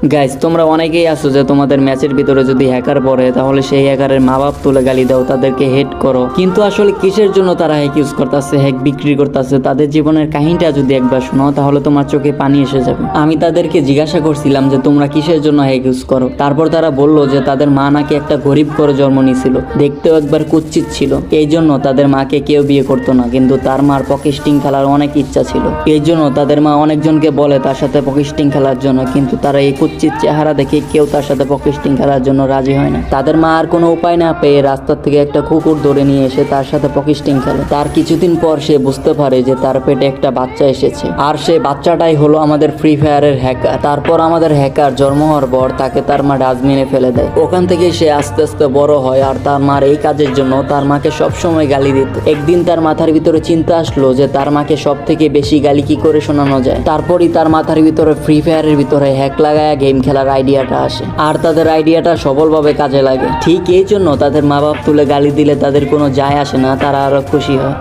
Guys তোমরা অনেকেই আছো যে তোমাদের ম্যাচের ভিতরে যদি হ্যাকার পড়ে তাহলে সেই হ্যাকারের মা বাপ তুলে গালি দাও, তাদেরকে হেট করো, কিন্তু আসলে কিসের জন্য তারা হ্যাক ইউজ করতেছে, হ্যাক বিক্রি করতেছে, তাদের জীবনের কাহিনীটা যদি একবার শোনো তাহলে তোমার চোখে পানি এসে যাবে। আমি তাদেরকে জিজ্ঞাসা করছিলাম যে তোমরা কিসের জন্য হ্যাক ইউজ করো, তারপর তারা বললো যে তাদের মা নাকি একটা গরিব করে জন্ম নিয়েছিল, দেখতেও একবার কুৎসিত ছিল, এই জন্য তাদের মাকে কেউ বিয়ে করতো না, কিন্তু তার মার পকেস্টিং খেলার অনেক ইচ্ছা ছিল, এই জন্য তাদের মা অনেকজনকে বলে তার সাথে পকেস্টিং খেলার জন্য, কিন্তু তারা এই কুৎসিত চেহারা দেখে কেউ তার সাথে পকেস্টিং খেলার জন্য রাজি হয় না। তাদের মা আর কোনো উপায় না পেয়ে রাস্তার থেকে একটা কুকুর ধরে নিয়ে এসে তার সাথে পকেস্টিং খেলে। তার কিছুদিন পর সে বুঝতে পারে যে তার পেটে একটা বাচ্চা এসেছে, আর সেই বাচ্চাটাই হলো আমাদের ফ্রি ফায়ারের হ্যাকার। তারপর আমাদের হ্যাকার জন্ম হওয়ার পর তাকে তার মা ডাস্টবিনে ফেলে দেয়। ওখান থেকে সে আস্তে আস্তে বড় হয়, আর তার মার এই কাজের জন্য তার মাকে সবসময় গালি দিত। একদিন তার মাথার ভিতরে চিন্তা আসলো যে তার মাকে সব থেকে বেশি গালি কি করে শোনানো যায়। তারপরই তার মাথার ভিতরে ফ্রি ফায়ারের ভিতরে হ্যাক লাগায় গেম খেলার আইডিয়াটা আসে, আর তাদের আইডিয়াটা সফলভাবে কাজে লাগে। ঠিক এই জন্য তাদের মা বাপ তুলে গালি দিলে তাদের কোনো যায় আসে না, তারা আরো খুশি হয়।